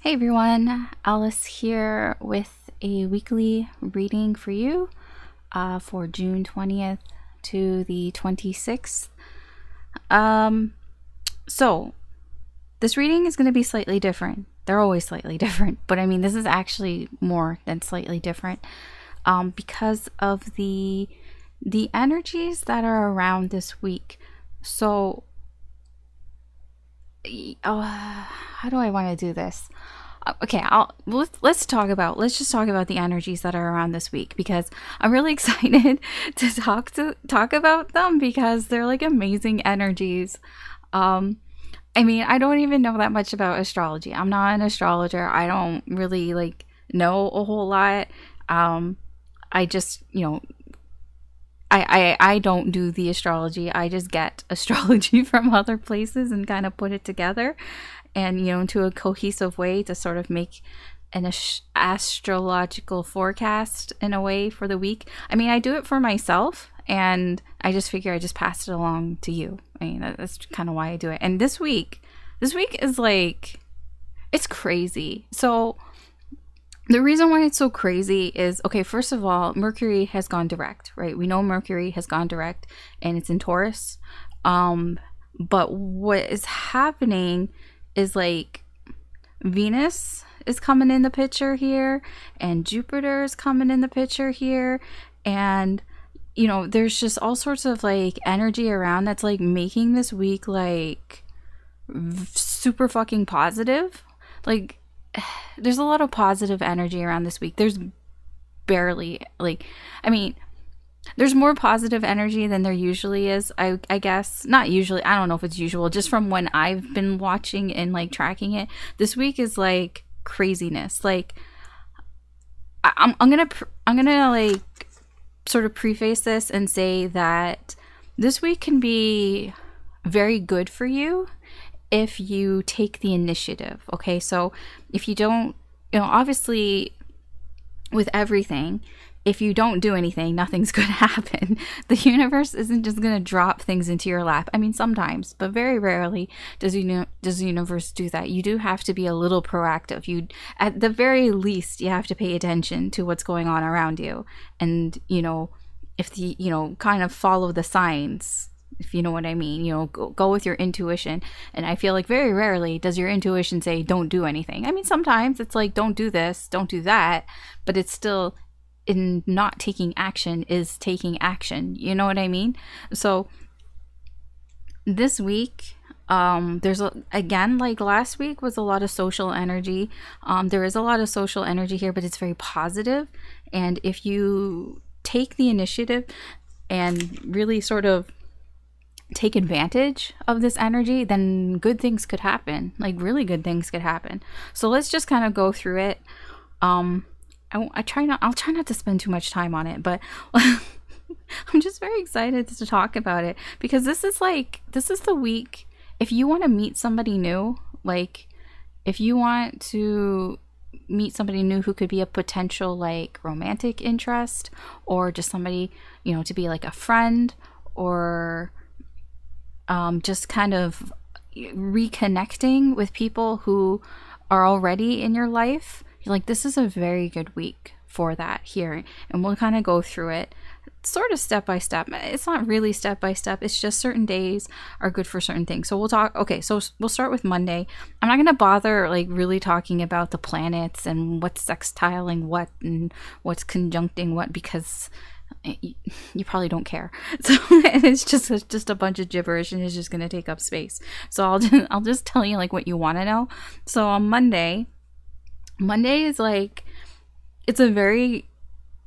Hey everyone, Alice here with a weekly reading for you for June 20th to the 26th. So this reading is going to be slightly different. They're always slightly different, but I mean this is actually more than slightly different because of the energies that are around this week. So how do I want to do this? Okay, let's just talk about the energies that are around this week, because I'm really excited to talk about them because they're like amazing energies. I mean, I don't even know that much about astrology. I'm not an astrologer. I don't really like know a whole lot. I just, I don't do the astrology. I just get astrology from other places and kind of put it together and, into a cohesive way to sort of make an astrological forecast in a way for the week. I mean, I do it for myself and I just figure I just pass it along to you. I mean, that's kind of why I do it. And this week is like, it's crazy. So the reason why it's so crazy is, okay, first of all, Mercury has gone direct, right? We know Mercury has gone direct and it's in Taurus. But what is happening is like Venus is coming in the picture here and Jupiter is coming in the picture here. And, there's just all sorts of like energy around that's like making this week like super fucking positive. Like, there's a lot of positive energy around this week. There's barely there's more positive energy than there usually is. I guess not usually. I don't know if it's usual. Just from when I've been watching and like tracking it, this week is like craziness. Like I'm gonna like sort of preface this and say that this week can be very good for you if you take the initiative. Okay, so if you don't, obviously with everything, if you don't do anything, nothing's going to happen. The universe isn't just going to drop things into your lap. I mean, sometimes, but very rarely does the universe do that. You do have to be a little proactive. At the very least, you have to pay attention to what's going on around you. And, kind of follow the signs, if you know what I mean. Go with your intuition. And I feel like very rarely does your intuition say don't do anything. I mean, sometimes it's like don't do this, don't do that, but it's still, in not taking action is taking action. You know what I mean? So this week, there's again, like last week was a lot of social energy. There is a lot of social energy here, but it's very positive. And if you take the initiative and really sort of take advantage of this energy, then good things could happen. Like really good things could happen. So let's just kind of go through it. I'll try not to spend too much time on it, but I'm just very excited to talk about it because this is the week. If you want to meet somebody new, like if you want to meet somebody new who could be a potential like romantic interest, or just somebody, to be like a friend, or just kind of reconnecting with people who are already in your life, like this is a very good week for that here. And we'll kind of go through it sort of step by step. It's not really step by step, it's just certain days are good for certain things. So we'll talk. Okay, so we'll start with Monday. I'm not gonna bother like really talking about the planets and what's sextiling what and what's conjuncting what, because you probably don't care. So it's just a bunch of gibberish and it's just gonna take up space. So I'll just tell you like what you want to know. So on Monday is like, it's a very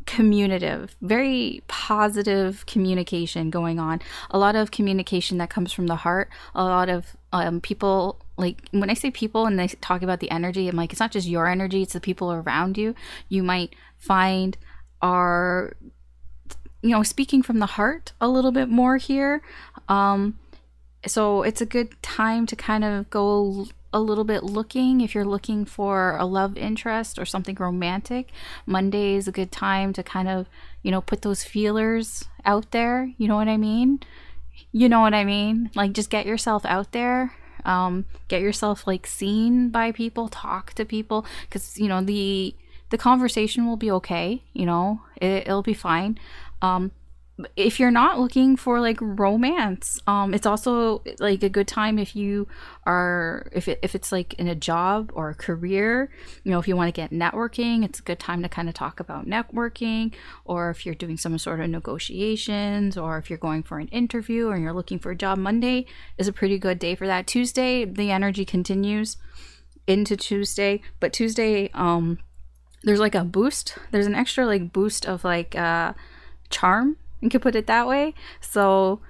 communicative, very positive communication going on. A lot of communication that comes from the heart. A lot of people, like when I say people and they talk about the energy, I'm like, it's not just your energy, it's the people around you. You might find are, speaking from the heart a little bit more here. So it's a good time to kind of go a little bit looking. If you're looking for a love interest or something romantic, Monday is a good time to kind of, put those feelers out there. You know what I mean? Like just get yourself out there. Get yourself like seen by people, talk to people, because you know the conversation will be okay, you know, it'll be fine. If you're not looking for like romance, it's also like a good time if you are, if it's like in a job or a career, you know, if you want to get networking, it's a good time to kind of talk about networking. Or if you're doing some sort of negotiations, or if you're going for an interview or you're looking for a job, Monday is a pretty good day for that. Tuesday, the energy continues into Tuesday, but Tuesday, there's like a boost, there's an extra like boost of like charm, you could put it that way. So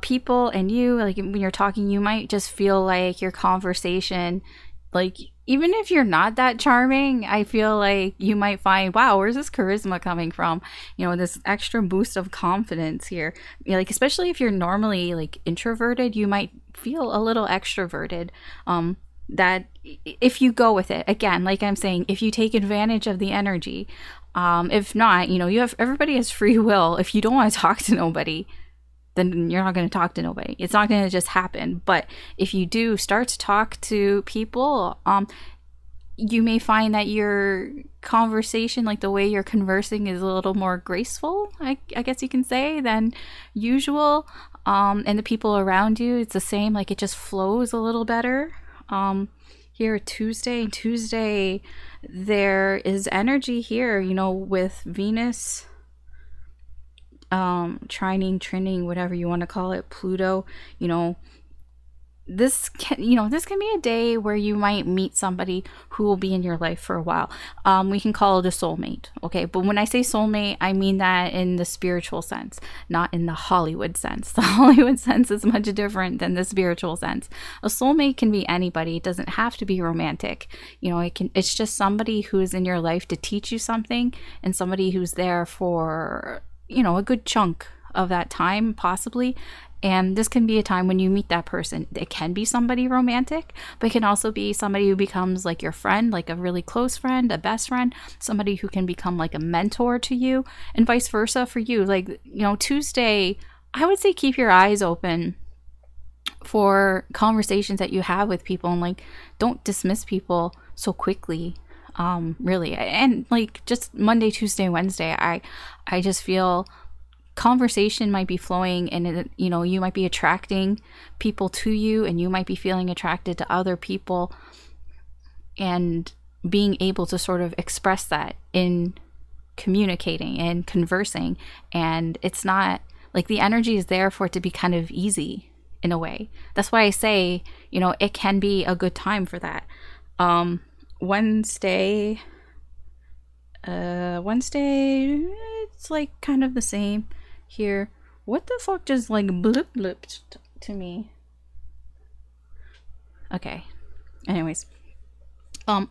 people and you, like when you're talking, you might just feel like your conversation, like even if you're not that charming, I feel like you might find, wow, where's this charisma coming from? You know, this extra boost of confidence here. You know, like especially if you're normally like introverted, you might feel a little extroverted. That if you go with it, again, like I'm saying, if you take advantage of the energy, if not, you know, everybody has free will. If you don't want to talk to nobody, then you're not going to talk to nobody. It's not going to just happen. But if you do start to talk to people, you may find that your conversation, like the way you're conversing, is a little more graceful, I guess you can say, than usual. And the people around you, it's the same, like it just flows a little better. Here Tuesday, there is energy here, you know, with Venus trining, whatever you want to call it, Pluto, you know, this can be a day where you might meet somebody who will be in your life for a while. We can call it a soulmate, okay? But when I say soulmate, I mean that in the spiritual sense, not in the Hollywood sense. The Hollywood sense is much different than the spiritual sense. A soulmate can be anybody. It doesn't have to be romantic. You know, it's just somebody who is in your life to teach you something, and somebody who's there for, you know, a good chunk of that time, possibly. And this can be a time when you meet that person. It can be somebody romantic, but it can also be somebody who becomes like your friend, like a really close friend, a best friend, somebody who can become like a mentor to you, and vice versa for you. Like, you know, Tuesday, I would say keep your eyes open for conversations that you have with people, and like don't dismiss people so quickly. Really. And like just Monday, Tuesday, Wednesday, I just feel conversation might be flowing, and you know, you might be attracting people to you, and you might be feeling attracted to other people, and being able to sort of express that in communicating and conversing. And it's not like the energy is there for it to be kind of easy in a way. That's why I say, you know, it can be a good time for that. Wednesday, it's like kind of the same here. What the fuck just like blipped to me? Okay. Anyways.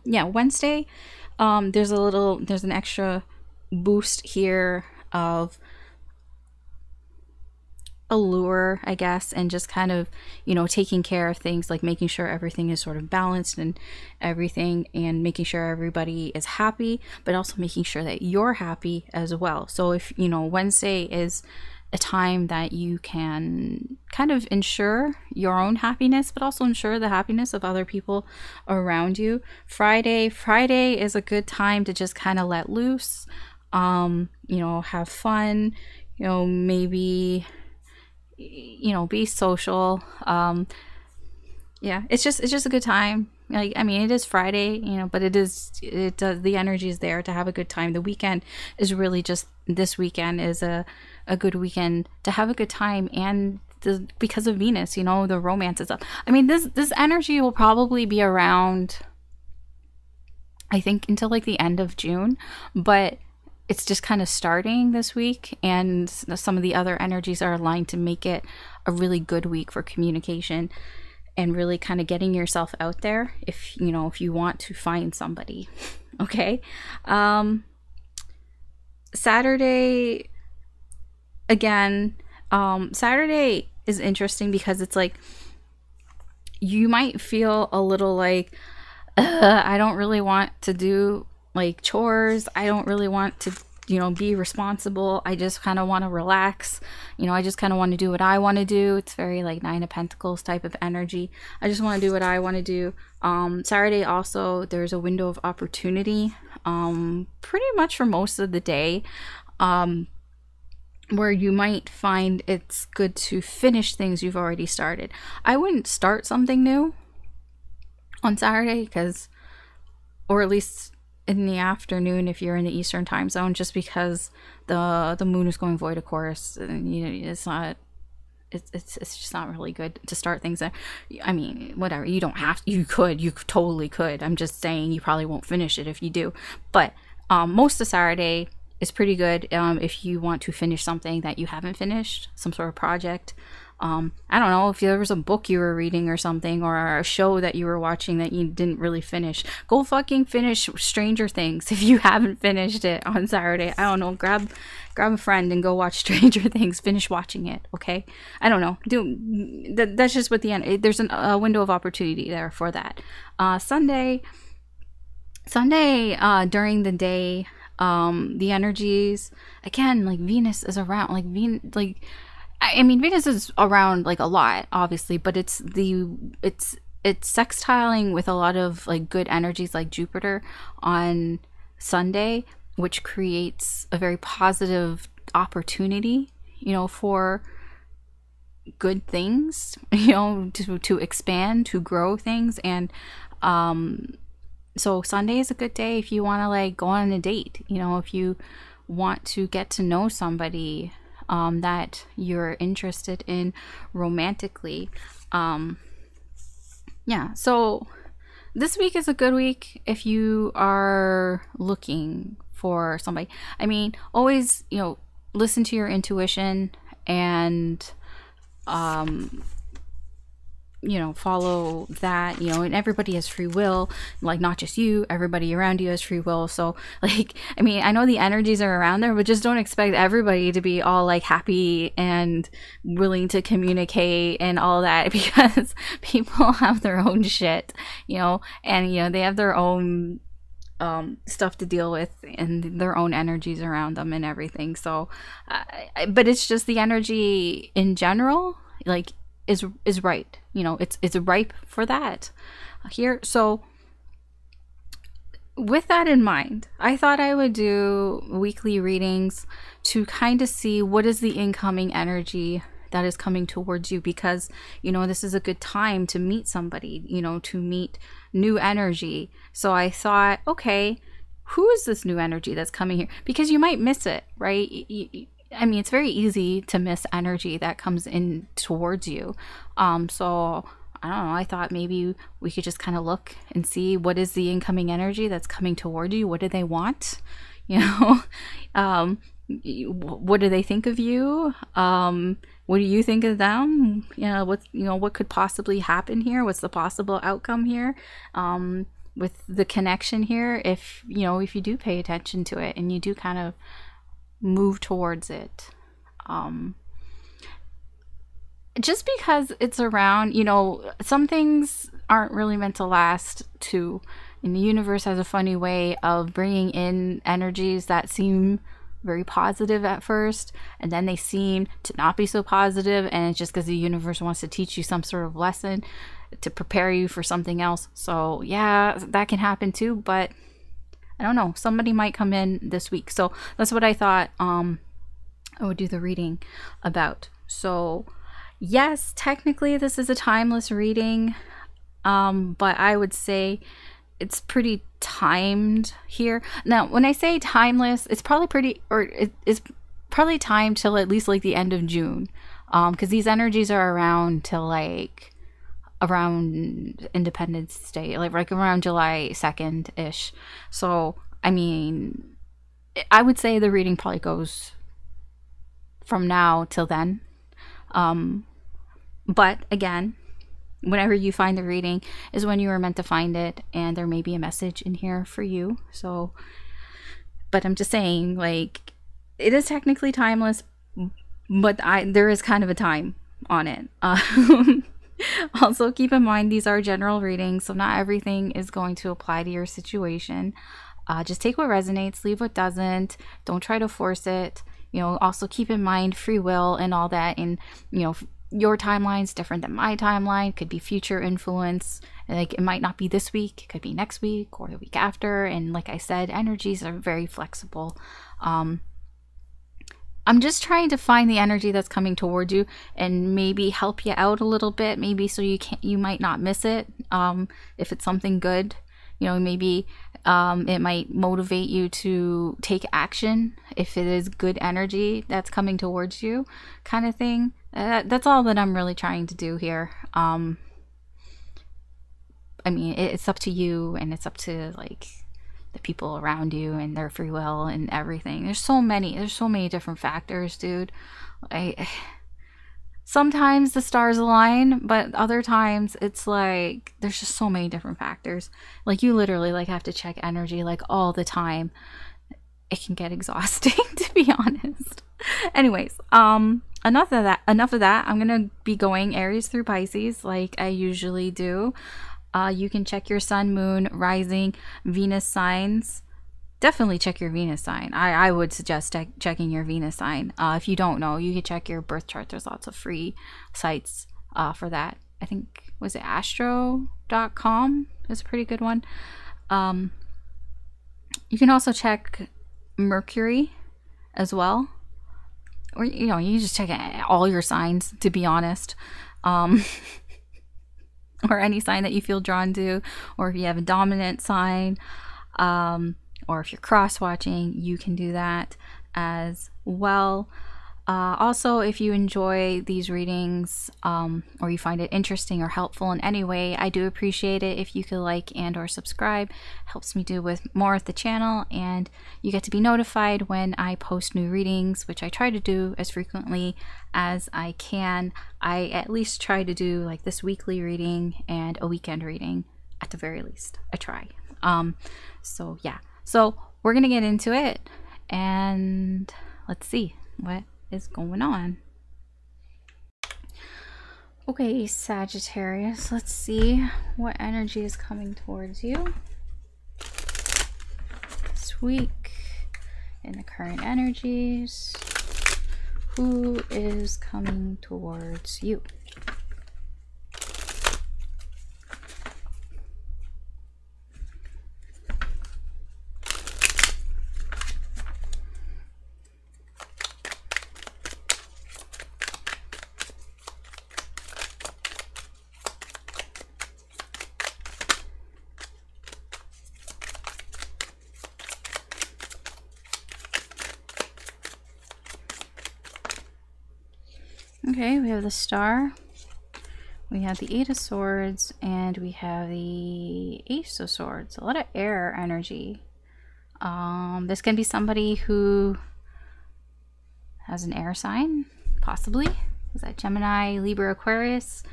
Yeah, Wednesday, there's an extra boost here of allure, I guess, and just kind of, you know, taking care of things, like making sure everything is sort of balanced and everything, and making sure everybody is happy, but also making sure that you're happy as well. So if, you know, Wednesday is a time that you can kind of ensure your own happiness, but also ensure the happiness of other people around you. Friday is a good time to just kind of let loose, you know, have fun, you know, maybe, you know, be social. Yeah, it's just a good time. Like, I mean, it is Friday, you know, but the energy is there to have a good time. The weekend is really just, this weekend is a good weekend to have a good time, and because of Venus, you know, the romance is up. I mean, this energy will probably be around, I think, until like the end of June, but it's just kind of starting this week, and some of the other energies are aligned to make it a really good week for communication and really kind of getting yourself out there if, you know, if you want to find somebody. Okay. Saturday, again, Saturday is interesting because it's like you might feel a little like, I don't really want to do like chores. I don't really want to, be responsible. I just kind of want to relax. I just kind of want to do what I want to do. It's very like Nine of Pentacles type of energy. I just want to do what I want to do. Saturday also, there's a window of opportunity, pretty much for most of the day, where you might find it's good to finish things you've already started. I wouldn't start something new on Saturday, or at least in the afternoon if you're in the Eastern time zone, just because the moon is going void, of course, and it's just not really good to start things. I mean, whatever, you don't have to, you totally could. I'm just saying you probably won't finish it if you do. But most of Saturday is pretty good if you want to finish something that you haven't finished, some sort of project. I don't know, if there was a book you were reading or something, or a show that you were watching that you didn't really finish, go fucking finish Stranger Things if you haven't finished it on Saturday. I don't know, grab a friend and go watch Stranger Things, finish watching it, okay? I don't know, that's just what there's a window of opportunity there for that. Sunday during the day, the energies, again, like Venus is around, I mean, Venus is around like a lot, obviously, but it's sextiling with a lot of like good energies like Jupiter on Sunday, which creates a very positive opportunity, for good things, to expand, to grow things. And so Sunday is a good day if you want to like go on a date, if you want to get to know somebody that you're interested in romantically. Yeah, so this week is a good week if you are looking for somebody. I mean, always, listen to your intuition and follow that, and everybody has free will, like not just you, everybody around you has free will. So like, I mean, I know the energies are around there, but just don't expect everybody to be all like happy and willing to communicate and all that, because people have their own shit, and they have their own stuff to deal with and their own energies around them and everything. So but it's just the energy in general, like, is right, it's ripe for that here. So with that in mind, I thought I would do weekly readings to kind of see what is the incoming energy that is coming towards you, because this is a good time to meet somebody, to meet new energy. So I thought, okay, who is this new energy that's coming here? Because you might miss it, right? I mean, it's very easy to miss energy that comes in towards you. So I don't know, I thought maybe we could just kind of look and see what is the incoming energy that's coming toward you. What do they want? What do they think of you? What do you think of them? What could possibly happen here? What's the possible outcome here? With the connection here, if you do pay attention to it and you do kind of move towards it, just because it's around, some things aren't really meant to last too, and the universe has a funny way of bringing in energies that seem very positive at first, and then they seem to not be so positive, and it's just because the universe wants to teach you some sort of lesson to prepare you for something else. So yeah, that can happen too, but I don't know, somebody might come in this week. So that's what I thought I would do the reading about. So yes, technically this is a timeless reading, but I would say it's pretty timed here. Now, when I say timeless, it's probably it's probably timed till at least like the end of June, because these energies are around till like around Independence Day, like around July 2nd ish. So I mean, I would say the reading probably goes from now till then, but again, whenever you find the reading is when you were meant to find it, and there may be a message in here for you. So, but I'm just saying, like, it is technically timeless, but there is kind of a time on it. Also, keep in mind, these are general readings, so not everything is going to apply to your situation. Just take what resonates, leave what doesn't. Don't try to force it. You know, also keep in mind free will and all that. And, you know, your timeline's different than my timeline. Could be future influence. Like, it might not be this week. It could be next week or the week after. And like I said, energies are very flexible. I'm just trying to find the energy that's coming towards you and maybe help you out a little bit, maybe so you might not miss it. If it's something good, you know, maybe it might motivate you to take action if it is good energy that's coming towards you, kind of thing. That's all that I'm really trying to do here. I mean, it's up to you, and it's up to like the people around you and their free will and everything. There's so many different factors, dude. Sometimes the stars align, but other times it's like there's just so many different factors. Like, you literally like have to check energy like all the time. It can get exhausting, to be honest. Anyways, enough of that. I'm gonna be going Aries through Pisces like I usually do. You can check your sun, moon, rising, Venus signs. Definitely check your Venus sign. I would suggest checking your Venus sign. If you don't know, you can check your birth chart. There's lots of free sites for that. I think, was it astro.com is a pretty good one. You can also check Mercury as well. Or, you know, you just check all your signs, to be honest. Or any sign that you feel drawn to, or if you have a dominant sign, or if you're cross-watching, you can do that as well. Also, if you enjoy these readings, or you find it interesting or helpful in any way, I do appreciate it if you could like and or subscribe. Helps me do with more of the channel, and you get to be notified when I post new readings, which I try to do as frequently as I can. I at least try to do like this weekly reading and a weekend reading at the very least. I try. So yeah, so we're gonna get into it, and let's see what is going on. Okay, Sagittarius, let's see what energy is coming towards you this week in the current energies. Who is coming towards you? Okay, we have the Star, we have the Eight of Swords, and we have the Ace of Swords. A lot of air energy. This can be somebody who has an air sign, possibly. Is that Gemini, Libra, Aquarius?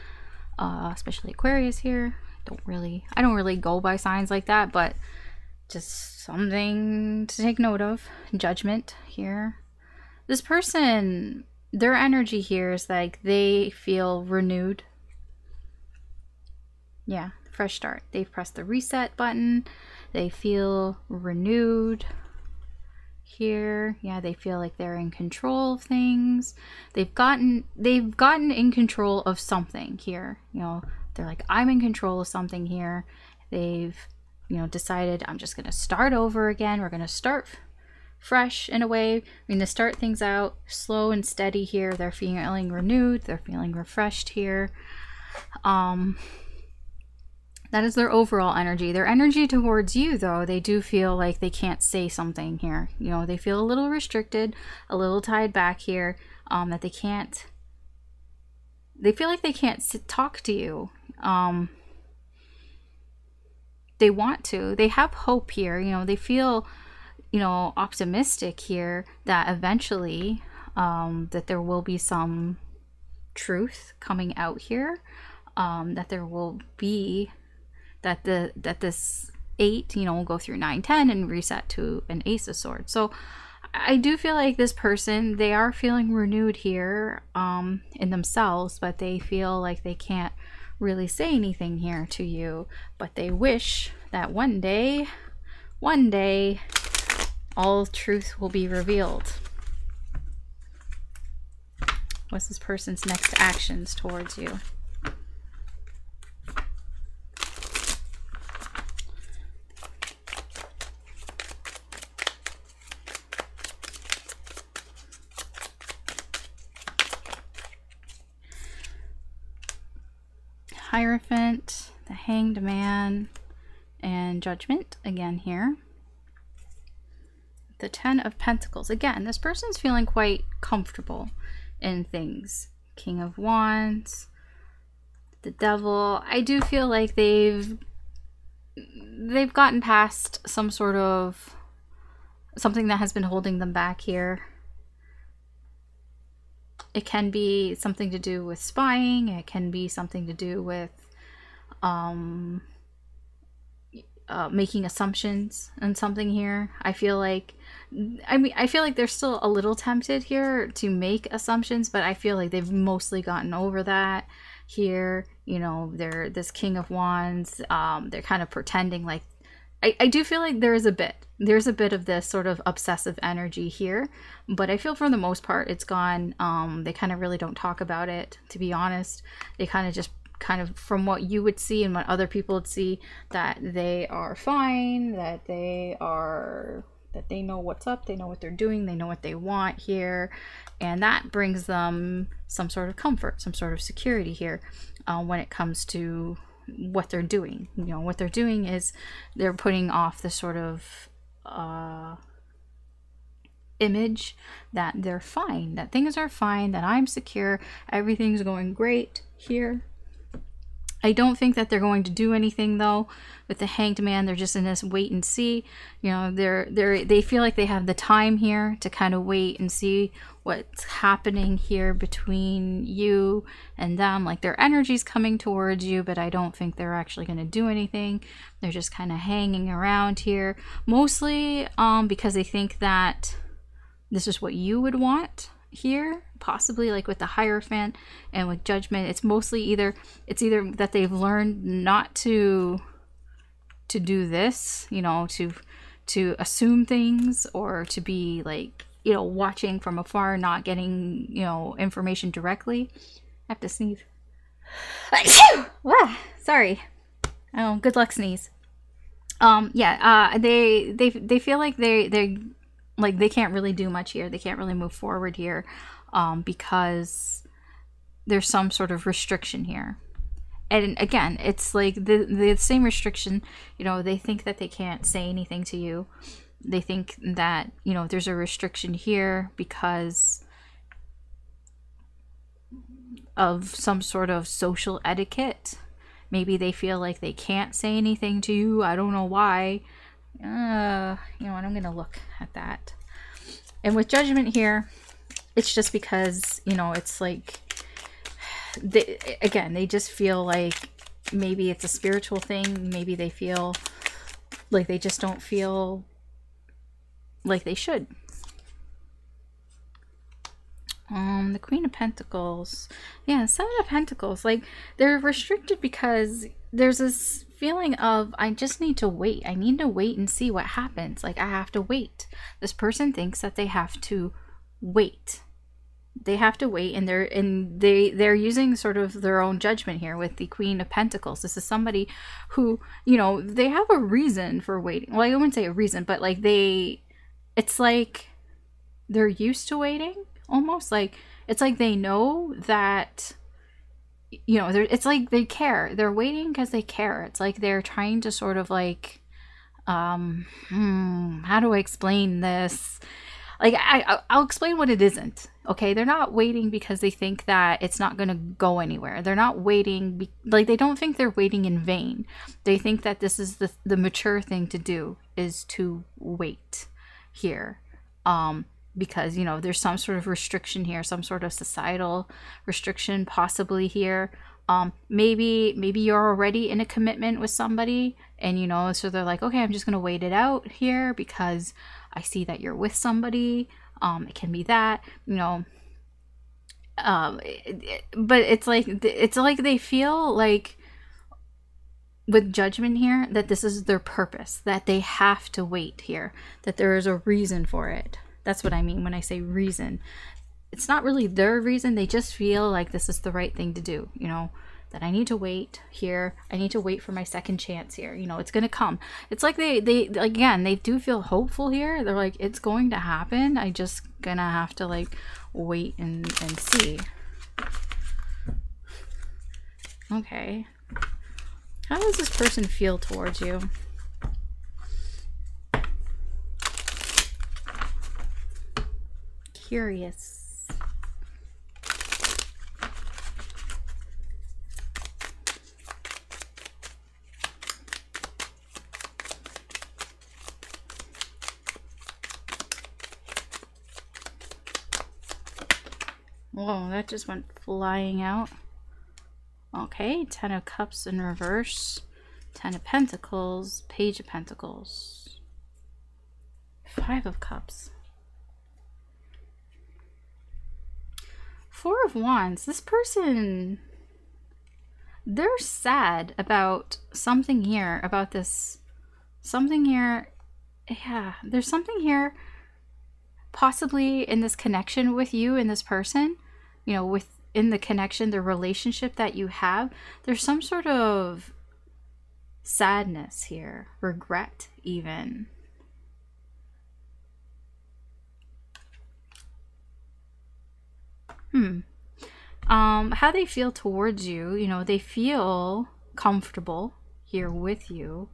Especially Aquarius here. I don't really go by signs like that, but just something to take note of. Judgment here. This person, their energy here is like they feel renewed. Yeah, fresh start. They've pressed the reset button. They feel renewed here. Yeah, they feel like they're in control of things. They've gotten in control of something here. You know, they're like, I'm in control of something here. They've, you know, decided, I'm just going to start over again. We're going to start fresh in a way. We're going to start things out slow and steady here. They're feeling renewed. They're feeling refreshed here. That is their overall energy. Their energy towards you, though, they do feel like they can't say something here. You know, they feel a little restricted, a little tied back here, that they can't, they feel like they can't talk to you. They want to. They have hope here. You know, they feel, you know, optimistic here that eventually that there will be some truth coming out here, that there will be that this 8, you know, will go through 9, 10 and reset to an Ace of Swords. So I do feel like this person, they are feeling renewed here in themselves, but they feel like they can't really say anything here to you, but they wish that one day one day all truth will be revealed. What's this person's next actions towards you? Hierophant, the Hanged Man, and Judgment again here. The Ten of Pentacles. Again, this person's feeling quite comfortable in things. King of Wands, the Devil. I do feel like they've gotten past some sort of something that has been holding them back here. It can be something to do with spying. It can be something to do with making assumptions on something here. I feel like they're still a little tempted here to make assumptions, but I feel like they've mostly gotten over that here. You know, they're this King of Wands. They're kind of pretending like, I do feel like there's a bit of this sort of obsessive energy here, but I feel for the most part it's gone. They kind of really don't talk about it, to be honest. They kind of from what you would see and what other people would see, that they are fine, that they know what's up, they know what they're doing, they know what they want here, and that brings them some sort of comfort, some sort of security here when it comes to what they're doing. You know, what they're doing is they're putting off the sort of image that they're fine, that things are fine, that I'm secure, everything's going great here. I don't think that they're going to do anything though with the Hanged Man. They're just in this wait and see. You know, they feel like they have the time here to kind of wait and see what's happening here between you and them. Like their energy's coming towards you, but I don't think they're actually going to do anything. They're just kind of hanging around here, mostly because they think that this is what you would want here, possibly like with the Hierophant and with Judgment. It's mostly either that they've learned not to do this, you know, to assume things, or to be like, you know, watching from afar, not getting, you know, information directly. I have to sneeze. Sorry. Oh, good luck, sneeze. They feel like they can't really do much here. They can't really move forward here because there's some sort of restriction here. And again, it's like the same restriction, you know, they think that they can't say anything to you. They think that, you know, there's a restriction here because of some sort of social etiquette. Maybe they feel like they can't say anything to you. I don't know why. You know what, I'm gonna look at that. And with Judgment here, it's just because, you know, it's like they just feel like maybe it's a spiritual thing. Maybe they feel like they just don't feel like they should. The Queen of Pentacles. Yeah, Seven of Pentacles. Like, they're restricted because there's this feeling of, I just need to wait. I need to wait and see what happens. Like, I have to wait. This person thinks that they have to wait. They have to wait, and they're using sort of their own judgment here with the Queen of Pentacles. This is somebody who, you know, they have a reason for waiting. Well, I wouldn't say a reason, but like it's like they're used to waiting. Almost like it's like they know that, you know, it's like they care. They're waiting because they care. It's like they're trying to sort of like how do I explain this? Like I'll explain what it isn't. Okay, they're not waiting because they think that it's not going to go anywhere. They're not waiting like they don't think they're waiting in vain. They think that this is the mature thing to do, is to wait here. Because, you know, there's some sort of restriction here, some sort of societal restriction possibly here. Maybe you're already in a commitment with somebody, and, you know, so they're like, okay, I'm just going to wait it out here because I see that you're with somebody. It can be that, you know, but it's like they feel like with Judgment here, that this is their purpose, that they have to wait here, that there is a reason for it. That's what I mean when I say reason. It's not really their reason. They just feel like this is the right thing to do, you know, that I need to wait here. I need to wait for my second chance here. You know, it's going to come. It's like they again, they do feel hopeful here. They're like, it's going to happen. I just going to have to like wait and see. Okay. How does this person feel towards you? Curious. Whoa, that just went flying out. Okay, 10 of Cups in reverse, 10 of Pentacles, Page of Pentacles, 5 of Cups, 4 of Wands. This person, they're sad about something here, about this, something here. Yeah, there's something here possibly in this connection with you and this person, you know, within the connection, the relationship that you have, there's some sort of sadness here, regret even. How they feel towards you, you know, they feel comfortable here with you.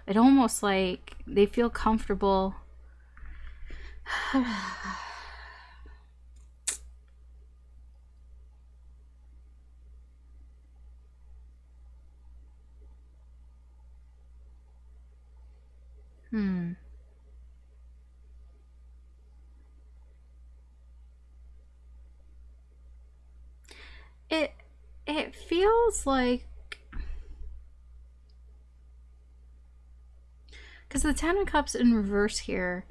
It almost like they feel comfortable. It feels like, because the 10 of Cups in reverse here,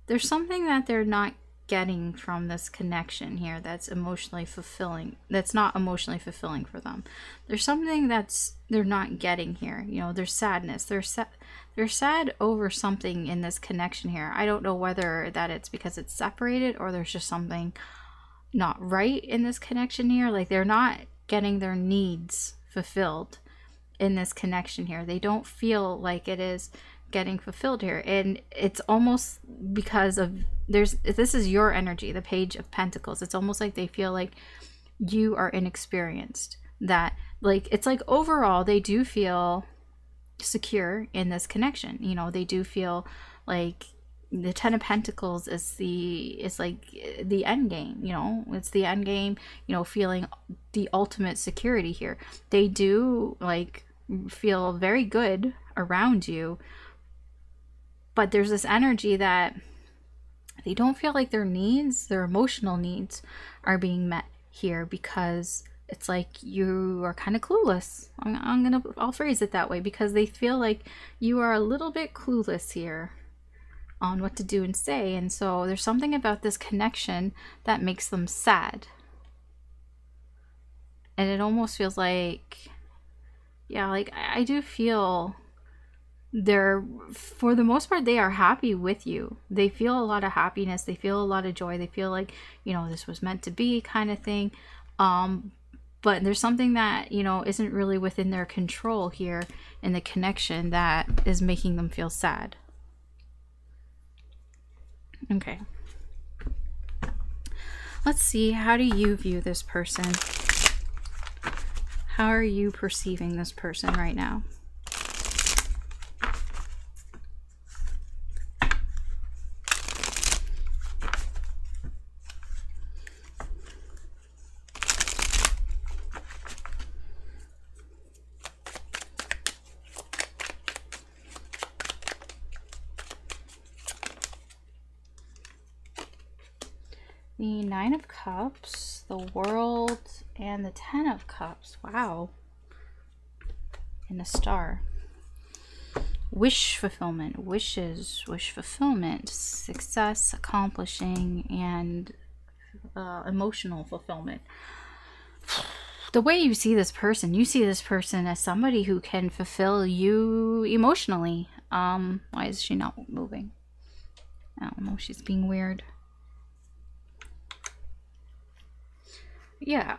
there's something that they're not getting from this connection here that's emotionally fulfilling, that's not emotionally fulfilling for them. There's something that's they're not getting here. You know, there's sadness. They're sad over something in this connection here. I don't know whether that it's because it's separated or there's just something not right in this connection here. Like they're not getting their needs fulfilled in this connection here. They don't feel like it is getting fulfilled here, and it's almost because of this is your energy, the Page of Pentacles. It's almost like they feel like you are inexperienced, that like it's like overall they do feel secure in this connection. You know, they do feel like the 10 of Pentacles is like the end game. You know, it's the end game, you know, feeling the ultimate security here. They do like feel very good around you, but there's this energy that they don't feel like their needs, their emotional needs, are being met here, because it's like you are kind of clueless. I'll phrase it that way, because they feel like you are a little bit clueless here on what to do and say. And so there's something about this connection that makes them sad. And it almost feels like, yeah, like I do feel they're, for the most part, they are happy with you. They feel a lot of happiness. They feel a lot of joy. They feel like, you know, this was meant to be kind of thing. But there's something that, you know, isn't really within their control here in the connection that is making them feel sad. Okay. Let's see. How do you view this person? How are you perceiving this person right now? The 9 of Cups, the World, and the 10 of Cups. Wow. And a Star. Wish fulfillment. Wishes. Wish fulfillment. Success, accomplishing, and emotional fulfillment. the way you see this person as somebody who can fulfill you emotionally. Why is she not moving? I don't know, she's being weird. Yeah,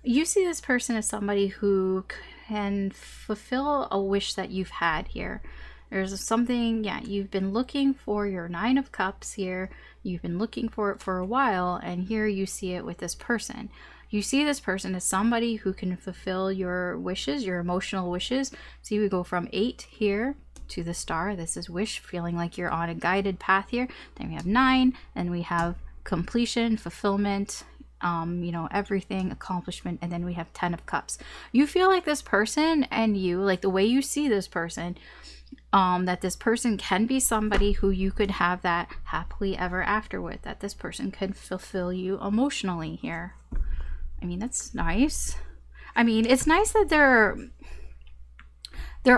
you see this person as somebody who can fulfill a wish that you've had here. There's something, yeah, you've been looking for your Nine of Cups here. You've been looking for it for a while, and here you see it with this person. You see this person as somebody who can fulfill your wishes, your emotional wishes. See, we go from 8 here to the star. This is wish, feeling like you're on a guided path here. Then we have 9, and we have completion, fulfillment, you know, everything, accomplishment, and then we have 10 of Cups. You feel like this person and you, like the way you see this person, that this person can be somebody who you could have that happily ever after with, that this person could fulfill you emotionally here. I mean, that's nice. I mean, it's nice that there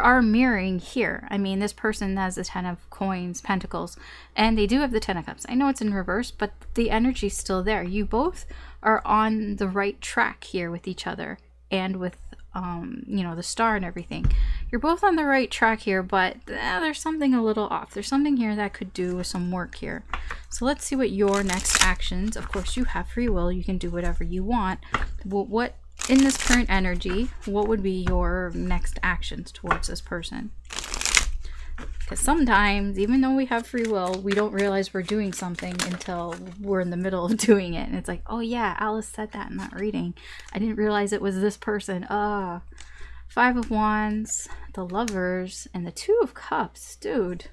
are mirroring here. I mean, this person has the 10 of coins, pentacles, and they do have the 10 of cups. I know it's in reverse, but the energy's still there. You both are on the right track here with each other, and with you know, the star and everything. You're both on the right track here, but there's something a little off. There's something here that could do with some work here. So let's see what your next actions, of course you have free will, you can do whatever you want. What in this current energy, what would be your next actions towards this person? Because sometimes, even though we have free will, we don't realize we're doing something until we're in the middle of doing it. And it's like, oh yeah, Alice said that in that reading. I didn't realize it was this person. 5 of Wands, the Lovers, and the 2 of Cups. Dude.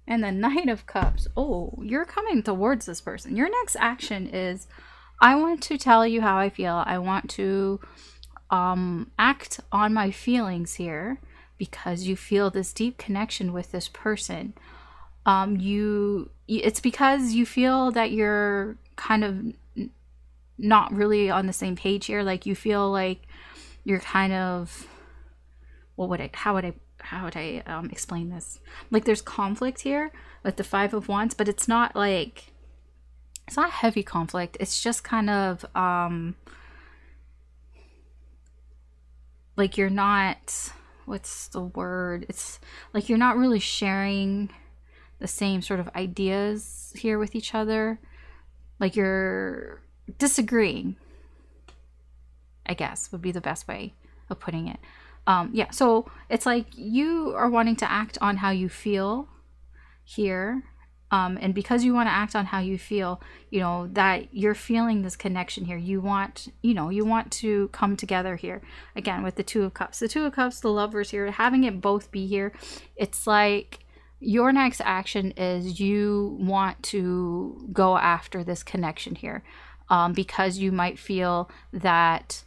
And the Knight of Cups. Oh, you're coming towards this person. Your next action is, I want to tell you how I feel. I want to act on my feelings here, because you feel this deep connection with this person. It's because you feel that you're kind of not really on the same page here. Like you feel like you're kind of, how would I explain this? Like there's conflict here with the 5 of Wands, but it's not like, it's not heavy conflict. It's just kind of like you're not, what's the word? It's like you're not really sharing the same sort of ideas here with each other. Like you're disagreeing, I guess would be the best way of putting it. Yeah, so it's like you are wanting to act on how you feel here. And because you want to act on how you feel, you know, that you're feeling this connection here. You want, you know, you want to come together here. Again, with the 2 of Cups. The 2 of Cups, the Lovers here, having it both be here. It's like your next action is you want to go after this connection here. Because you might feel that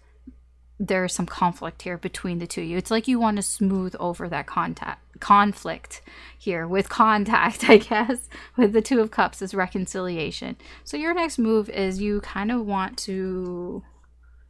there's some conflict here between the two of you. It's like you want to smooth over that conflict here with contact, I guess, with the 2 of Cups is reconciliation. So your next move is you kind of want to,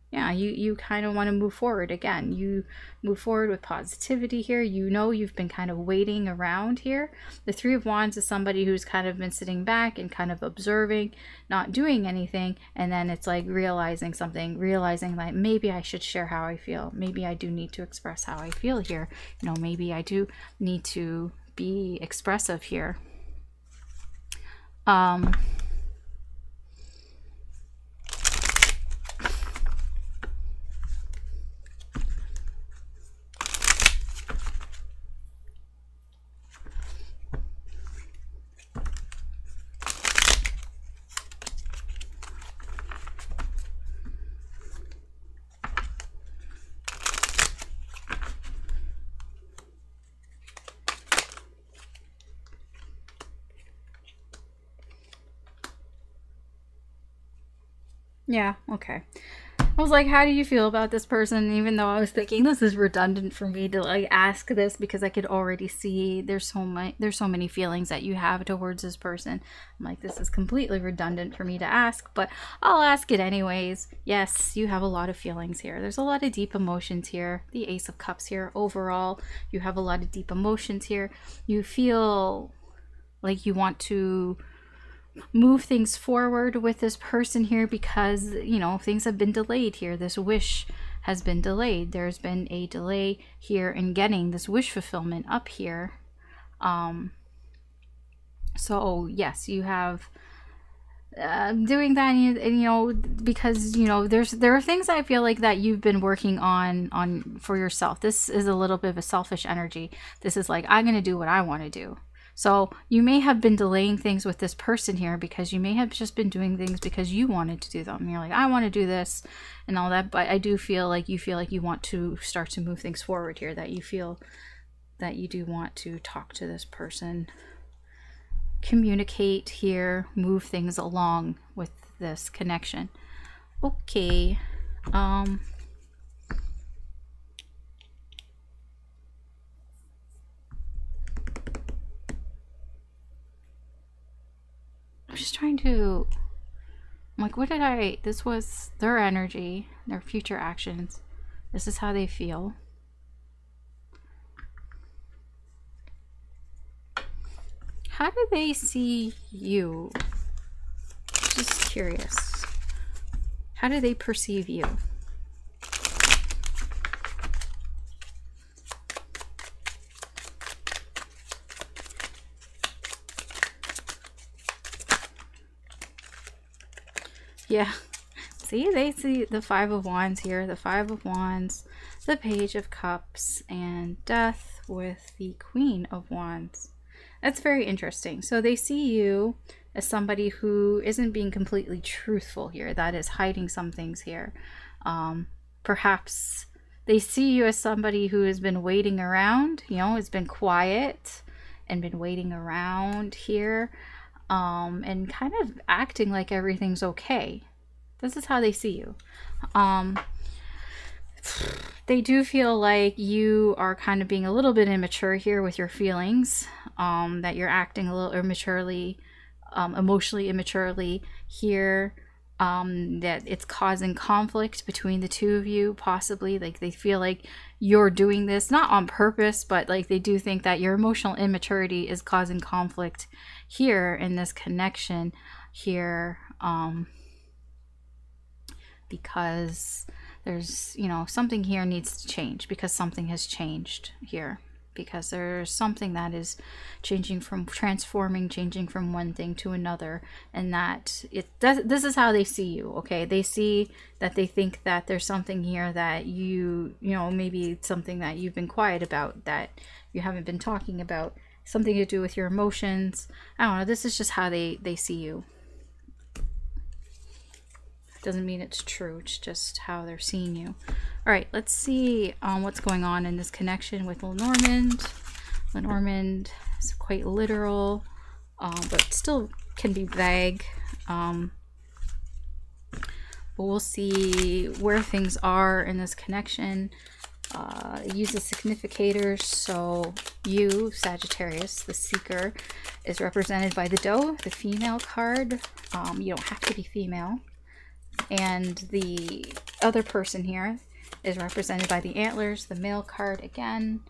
yeah, you kind of want to move forward again. You move forward with positivity here. You know, you've been kind of waiting around here. The 3 of Wands is somebody who's kind of been sitting back and kind of observing, not doing anything. And then it's like realizing something, realizing like maybe I should share how I feel. Maybe I do need to express how I feel here. You know, maybe I do need to be expressive here. Yeah, okay. I was like, how do you feel about this person? Even though I was thinking this is redundant for me to like ask this, because I could already see there's so many feelings that you have towards this person. I'm like, this is completely redundant for me to ask, but I'll ask it anyways. Yes, you have a lot of feelings here. There's a lot of deep emotions here. The Ace of Cups here. Overall, you have a lot of deep emotions here. You feel like you want to move things forward with this person here because, you know, things have been delayed here. This wish has been delayed. There's been a delay here in getting this wish fulfillment up here. So yes, you have doing that, and you know, because, you know, there are things I feel like that you've been working on for yourself. This is a little bit of a selfish energy. This is like, I'm going to do what I want to do. So you may have been delaying things with this person here because you may have just been doing things because you wanted to do them. You're like, I want to do this and all that. But I do feel like you want to start to move things forward here, that you feel that you do want to talk to this person, communicate here, move things along with this connection. Okay. I'm just trying to, I'm like, this was their energy, their future actions. This is how they feel. How do they see you? Just curious. How do they perceive you? Yeah. See, they see the Five of Wands here, the Five of Wands, the Page of Cups, and Death with the Queen of Wands. That's very interesting. So they see you as somebody who isn't being completely truthful here, that is hiding some things here. Perhaps they see you as somebody who has been waiting around, you know, has been quiet and been waiting around here. And kind of acting like everything's okay. This is how they see you. They do feel like you are kind of being a little bit immature here with your feelings, that you're acting a little immaturely, emotionally immaturely here, that it's causing conflict between the two of you, possibly. Like they feel like you're doing this not on purpose, but like they do think that your emotional immaturity is causing conflict here in this connection here, because there's, you know, something here needs to change, because something has changed here, because there's something that is changing from changing from one thing to another, and that this is how they see you. Okay, they see that, they think that there's something here that you know, maybe something that you've been quiet about, that you haven't been talking about, something to do with your emotions. I don't know, this is just how they see you. Doesn't mean it's true, it's just how they're seeing you. All right, let's see what's going on in this connection with Lenormand. Lenormand is quite literal, but still can be vague. But we'll see where things are in this connection. It uses significators. So you, Sagittarius, the seeker, is represented by the doe, the female card. You don't have to be female. And the other person here is represented by the antlers, the male card again.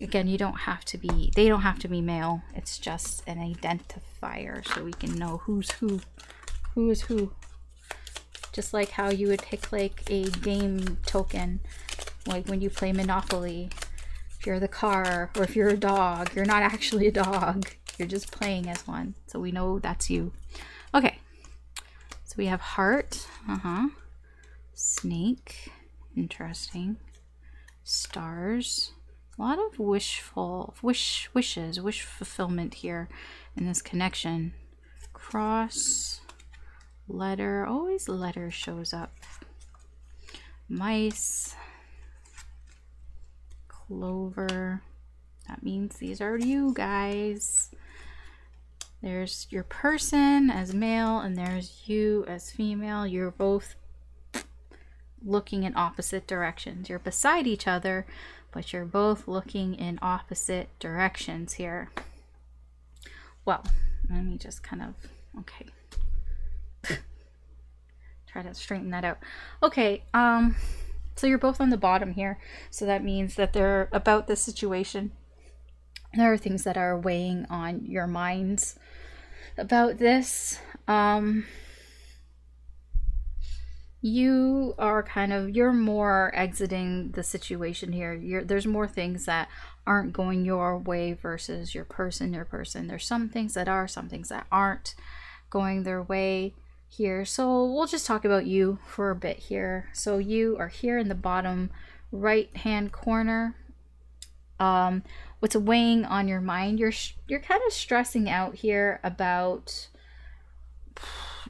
Again, you don't have to be, they don't have to be male. It's just an identifier so we can know who is who. Just like how you would pick like a game token, like when you play Monopoly. If you're the car, or if you're a dog, you're not actually a dog. You're just playing as one. So we know that's you. Okay. So we have heart. Snake. Interesting. Stars. A lot of wish fulfillment here in this connection. Cross. Letter. Always letter shows up. Mice. Clover. That means these are you guys. There's your person as male, and there's you as female. You're both looking in opposite directions. You're beside each other, but you're both looking in opposite directions here. Well, let me just kind of, okay. Try to straighten that out. Okay, so you're both on the bottom here. So that means that they're about this situation. There are things that are weighing on your minds about this. You are you're more exiting the situation here. There's more things that aren't going your way versus your person. There's some things that are, some things that aren't going their way here. So we'll just talk about you for a bit here. So you are here in the bottom right hand corner. What's weighing on your mind? You're kind of stressing out here about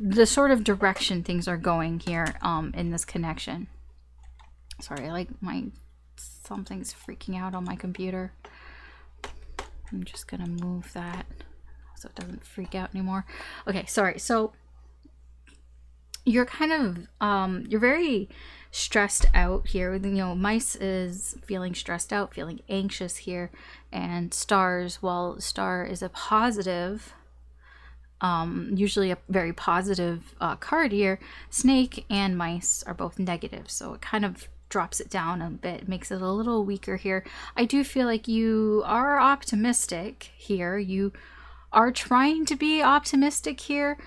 the sort of direction things are going here in this connection. Sorry, something's freaking out on my computer. I'm just gonna move that so it doesn't freak out anymore. Okay, sorry. So you're you're very stressed out here. You know, Mice is feeling stressed out, feeling anxious here, and Stars, well, Star is a positive, usually a very positive card here. Snake and Mice are both negative, so it kind of drops it down a bit, makes it a little weaker here. I do feel like you are optimistic here. You are trying to be optimistic here,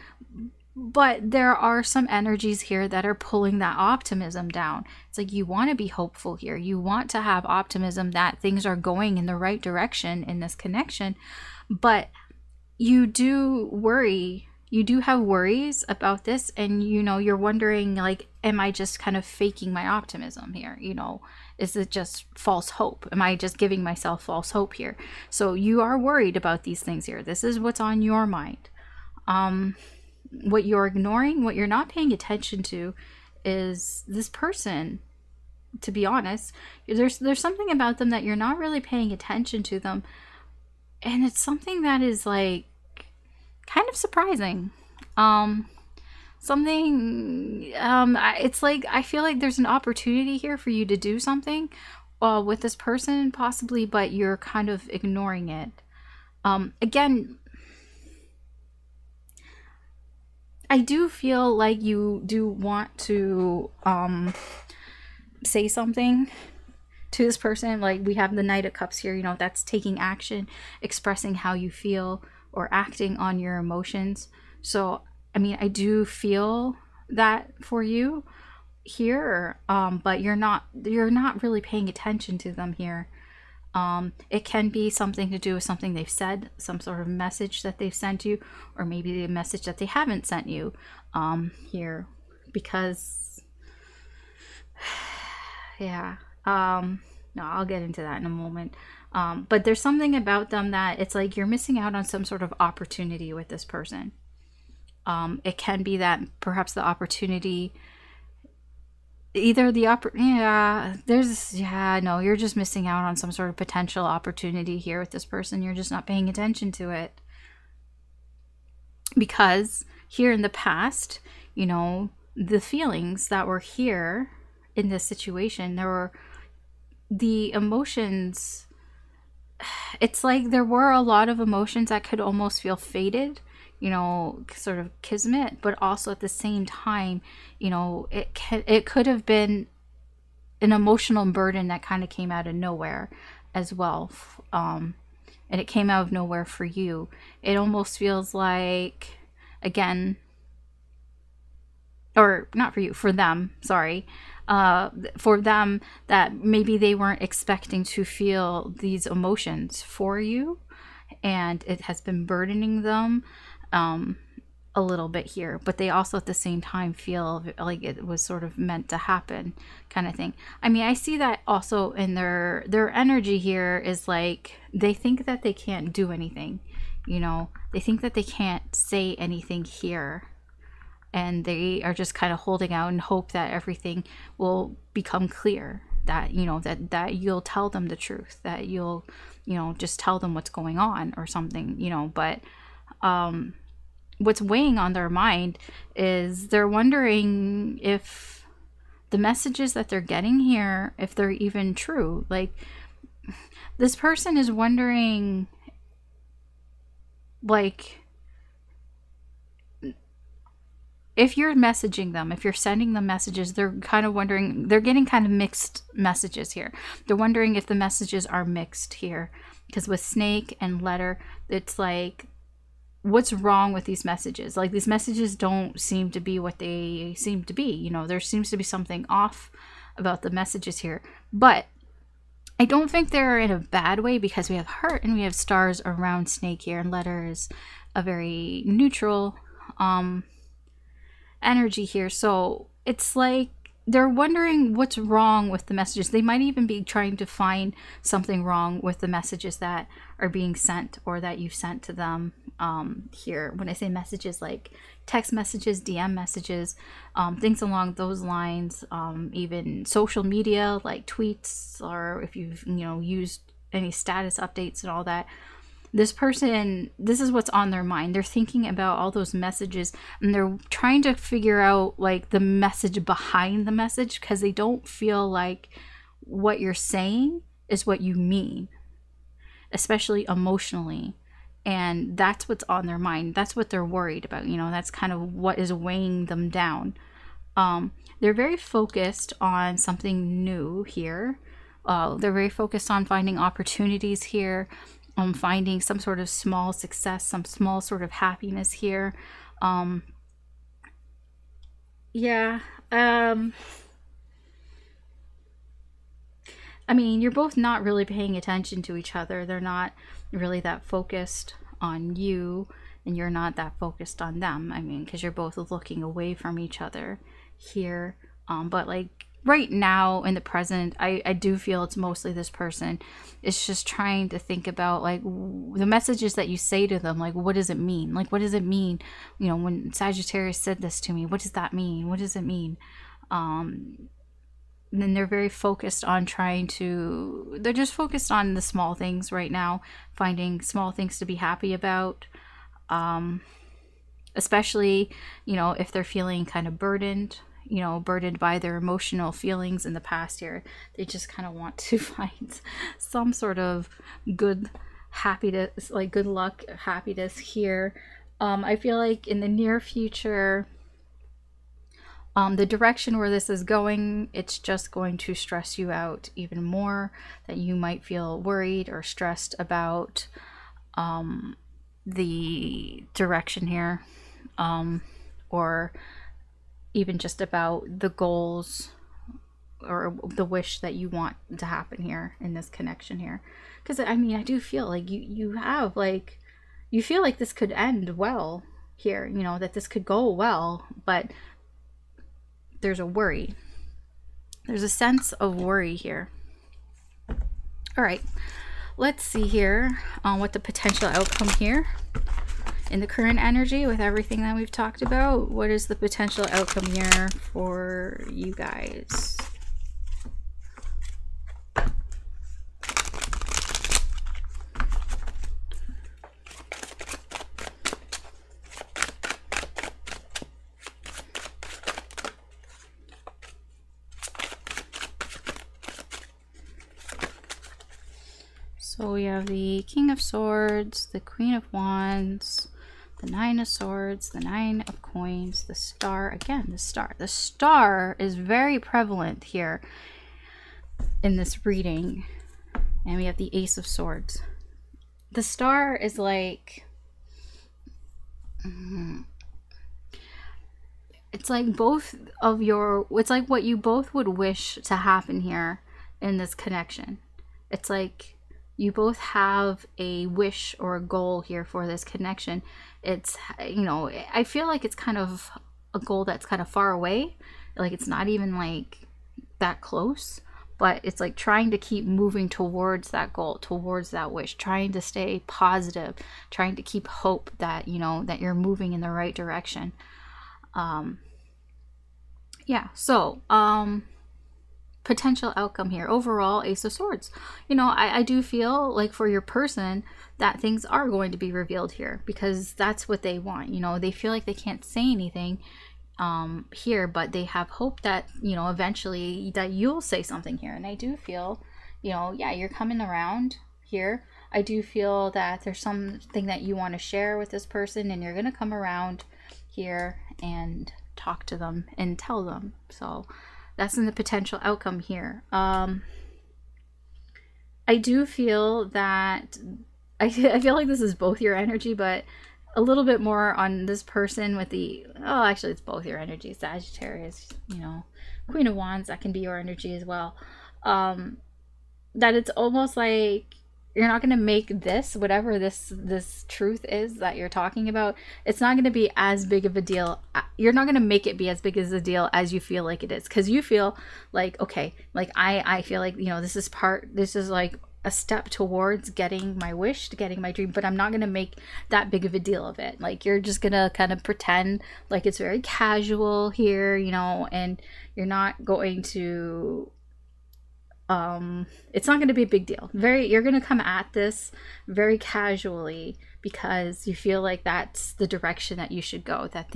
but there are some energies here that are pulling that optimism down. It's like you want to be hopeful here. You want to have optimism that things are going in the right direction in this connection, but you do worry. You do have worries about this, and you know, you're wondering, like, am I just kind of faking my optimism here? You know, is it just false hope? Am I just giving myself false hope here? So you are worried about these things here. This is what's on your mind. What you're ignoring, what you're not paying attention to, is this person. To be honest, there's something about them that you're not really paying attention to them, and it's something that is like kind of surprising. It's like I feel like there's an opportunity here for you to do something with this person possibly, but you're kind of ignoring it. Again, I do feel like you do want to say something to this person. Like, we have the Knight of Cups here, you know, that's taking action, expressing how you feel, or acting on your emotions. So, I mean, I do feel that for you here, but you're not really paying attention to them here. It can be something to do with something they've said, some sort of message that they've sent you, or maybe a message that they haven't sent you here, because yeah, no, I'll get into that in a moment. But there's something about them that it's like you're missing out on some sort of opportunity with this person. It can be that perhaps the opportunity, either the no, you're just missing out on some sort of potential opportunity here with this person. You're just not paying attention to it. Because here in the past, you know, the feelings that were here in this situation, there were the emotions. It's like there were a lot of emotions that could almost feel faded, you know, sort of kismet, but also at the same time, you know, it could have been an emotional burden that kind of came out of nowhere as well. And it came out of nowhere for you. It almost feels like, again, or not for you, for them, sorry, for them, that maybe they weren't expecting to feel these emotions for you, and it has been burdening them a little bit here, but they also at the same time feel like it was sort of meant to happen, kind of thing. I mean, I see that also in their energy here is like they think that they can't do anything, you know, they think that they can't say anything here, and they are just kind of holding out and hope that everything will become clear, that, you know, that you'll tell them the truth, that you'll, you know, just tell them what's going on or something, you know. But what's weighing on their mind is they're wondering if the messages that they're getting here, if they're even true. Like, this person is wondering, like, if you're messaging them, if you're sending them messages, they're kind of wondering, they're getting kind of mixed messages here. They're wondering if the messages are mixed here. Because with snake and letter, it's like, what's wrong with these messages? Like, these messages don't seem to be what they seem to be. You know, there seems to be something off about the messages here. But I don't think they're in a bad way, because we have heart and we have stars around snake here, and letter is a very neutral energy here. So it's like they're wondering what's wrong with the messages. They might even be trying to find something wrong with the messages that are being sent, or that you've sent to them here. When I say messages, like text messages, DM messages, things along those lines, even social media like tweets, or if you've, you know, used any status updates and all that. This person, this is what's on their mind. They're thinking about all those messages, and they're trying to figure out like the message behind the message, because they don't feel like what you're saying is what you mean, especially emotionally. And that's what's on their mind. That's what they're worried about. You know, that's kind of what is weighing them down. They're very focused on something new here. They're very focused on finding opportunities here. Finding some sort of small success, some small sort of happiness here. Yeah. I mean, you're both not really paying attention to each other. They're not really that focused on you, and you're not that focused on them. I mean, because you're both looking away from each other here. But like right now in the present, I do feel it's mostly this person is just trying to think about like the messages that you say to them. Like, what does it mean? Like, what does it mean? You know, when Sagittarius said this to me, what does that mean? What does it mean? And then they're very focused on they're just focused on the small things right now, finding small things to be happy about. Especially, you know, if they're feeling kind of burdened by their emotional feelings in the past here. They just kind of want to find some sort of good happiness, like good luck, happiness here. I feel like in the near future, the direction where this is going, it's just going to stress you out even more, that you might feel worried or stressed about the direction here, or even just about the goals or the wish that you want to happen here in this connection here. Because I mean, I do feel like you have like, you feel like this could end well here, you know, that this could go well, but there's a worry. There's a sense of worry here. All right, let's see here what the potential outcome here in the current energy with everything that we've talked about. What is the potential outcome here for you guys? So we have the King of Swords, the Queen of Wands, the Nine of Swords, the Nine of Coins, the Star. Again, the Star. The Star is very prevalent here in this reading. And we have the Ace of Swords. The Star is like... it's like both of your... It's like what you both would wish to happen here in this connection. It's like you both have a wish or a goal here for this connection. It's, you know, I feel like it's kind of a goal that's kind of far away. Like it's not even like that close, but it's like trying to keep moving towards that goal, towards that wish, trying to stay positive, trying to keep hope that, you know, that you're moving in the right direction. Yeah, so, potential outcome here. Overall, Ace of Swords. You know, I do feel like for your person that things are going to be revealed here, because that's what they want. You know, they feel like they can't say anything here, but they have hope that, you know, eventually that you'll say something here. And I do feel, you know, yeah, you're coming around here. I do feel that there's something that you want to share with this person, and you're going to come around here and talk to them and tell them. So that's in the potential outcome here. I do feel that I feel like this is both your energy, but a little bit more on this person with the, oh, actually it's both your energy. Sagittarius, you know, Queen of Wands, that can be your energy as well. That it's almost like you're not going to make this, whatever this truth is that you're talking about, it's not going to be as big of a deal. You're not going to make it be as big as a deal as you feel like it is. Because you feel like, okay, like I feel like, you know, this is like a step towards getting my wish, to getting my dream, but I'm not going to make that big of a deal of it. Like, you're just going to kind of pretend like it's very casual here, you know, and you're not going to, it's not going to be a big deal. You're going to come at this very casually because you feel like that's the direction that you should go, that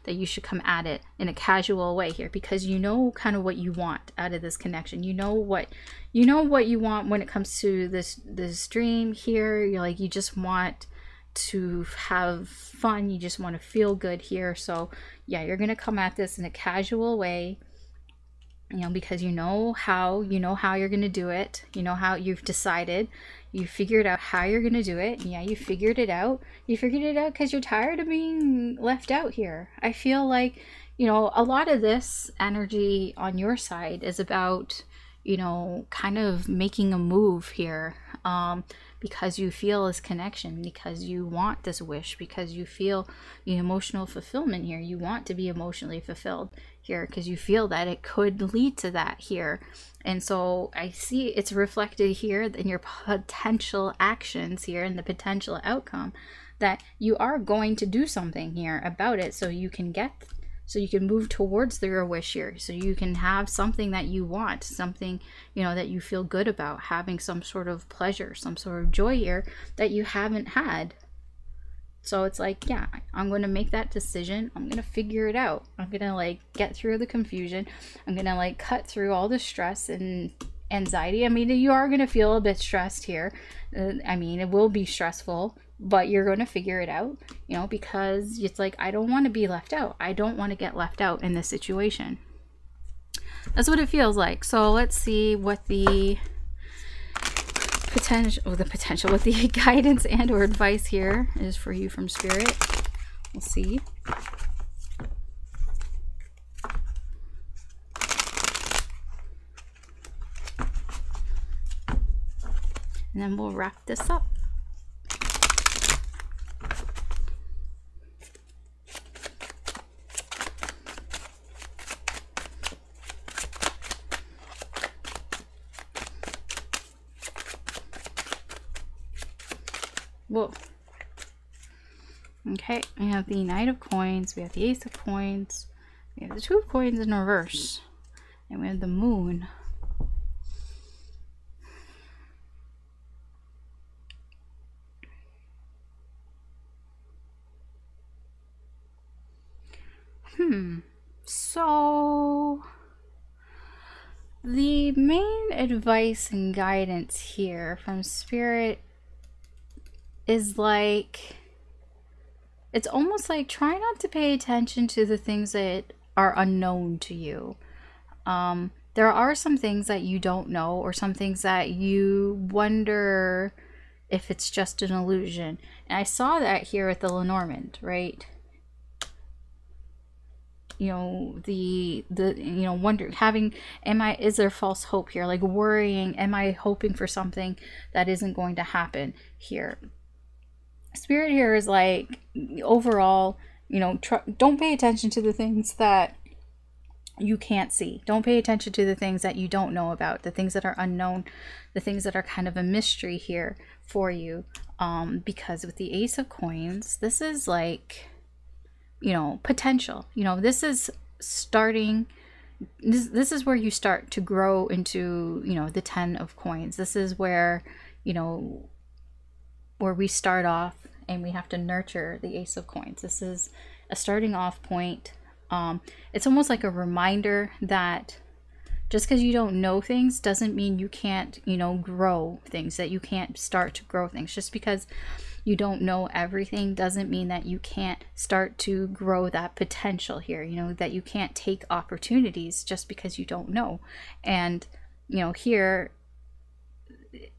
you should come at it in a casual way here, because you know kind of what you want out of this connection. You know what you want when it comes to this dream here. You're like, you just want to have fun, you just want to feel good here. So yeah, you're going to come at this in a casual way, you know, because you know how you're going to do it. You know how you've decided, you figured out how you're going to do it. Yeah, you figured it out because you're tired of being left out here. I feel like, you know, a lot of this energy on your side is about, you know, kind of making a move here, because you feel this connection, because you want this wish, because you feel the emotional fulfillment here. You want to be emotionally fulfilled here because you feel that it could lead to that here. And so I see it's reflected here in your potential actions here and the potential outcome, that you are going to do something here about it, so you can move towards your wish here, so you can have something that you want, something, you know, that you feel good about, having some sort of pleasure, some sort of joy here that you haven't had. So it's like, yeah, I'm going to make that decision. I'm going to figure it out. I'm going to like get through the confusion. I'm going to like cut through all the stress and anxiety. I mean, you are going to feel a bit stressed here. I mean, it will be stressful, but you're going to figure it out, you know, because it's like, I don't want to be left out. I don't want to get left out in this situation. That's what it feels like. So let's see what the what the guidance and or advice here is for you from Spirit. We'll see. And then we'll wrap this up. Whoa. Okay, we have the Knight of Coins, we have the Ace of Coins, we have the Two of Coins in reverse, and we have the Moon. So the main advice and guidance here from Spirit is like, it's almost like, try not to pay attention to the things that are unknown to you. There are some things that you don't know, or some things that you wonder if it's just an illusion. And I saw that here at the Lenormand, right? You know, you know, wonder, having, is there false hope here? Like worrying, am I hoping for something that isn't going to happen here? Spirit here is like, overall, you know, don't pay attention to the things that you can't see. Don't pay attention to the things that you don't know about, the things that are unknown, the things that are kind of a mystery here for you. Because with the Ace of Coins, this is like, you know, potential. You know, this is starting, this is where you start to grow into, you know, the 10 of Coins. This is where, you know, where we start off and we have to nurture the Ace of Coins. This is a starting off point. It's almost like a reminder that just because you don't know things doesn't mean you can't, you know, grow things, that you can't start to grow things. Just because you don't know everything doesn't mean that you can't start to grow that potential here, you know, that you can't take opportunities just because you don't know. And, you know, here,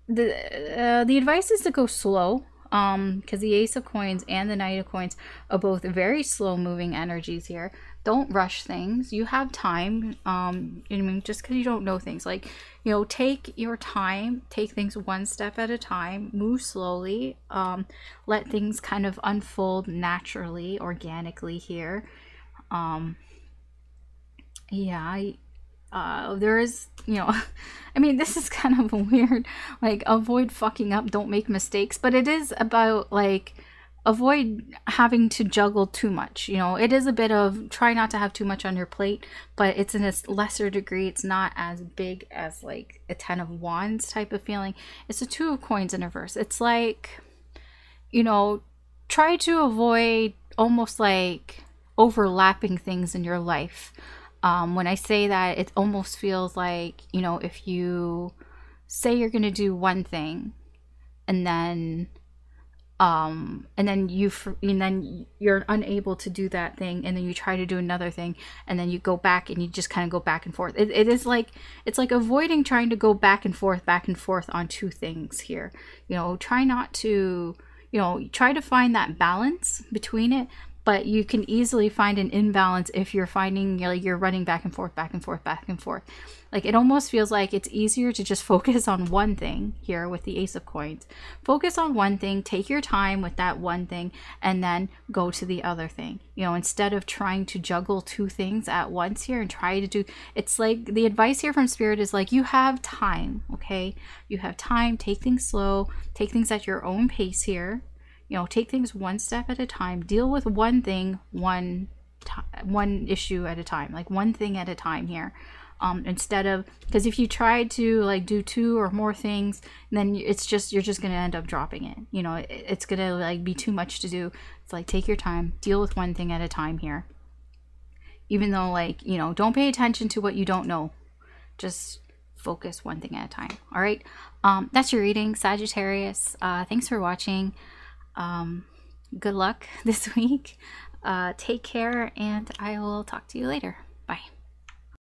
the advice is to go slow, because the Ace of Coins and the Knight of Coins are both very slow moving energies here. Don't rush things. You have time. I mean, just because you don't know things, like, you know, take your time, take things one step at a time, move slowly, let things kind of unfold naturally, organically here. Yeah, there is, you know, I mean, this is kind of weird, like, avoid fucking up, don't make mistakes, but it is about, like, avoid having to juggle too much, you know. It is a bit of try not to have too much on your plate, but it's in a lesser degree. It's not as big as like a 10 of Wands type of feeling. It's a 2 of Coins in reverse. It's like, you know, try to avoid almost like overlapping things in your life. When I say that, it almost feels like, you know, if you say you're going to do one thing and then you're unable to do that thing, and then you try to do another thing, and then you go back and you just kind of go back and forth. It is like, it's like avoiding trying to go back and forth on two things here. You know, try not to, you know, try to find that balance between it, but you can easily find an imbalance if you're finding, you know, you're running back and forth. Like, it almost feels like it's easier to just focus on one thing here with the Ace of Coins. Focus on one thing, take your time with that one thing, and then go to the other thing. You know, instead of trying to juggle two things at once here and try to do, it's like the advice here from Spirit is like, you have time, okay? You have time, take things slow, take things at your own pace here. You know, take things one step at a time. Deal with one thing, one issue at a time, like one thing at a time here. Instead of, because if you try to like do two or more things, then it's just, you're just going to end up dropping it. You know, it's going to like be too much to do. It's like, take your time, deal with one thing at a time here. Even though, like, you know, don't pay attention to what you don't know. Just focus one thing at a time. All right. That's your reading, Sagittarius. Thanks for watching. Good luck this week. Take care, and I will talk to you later.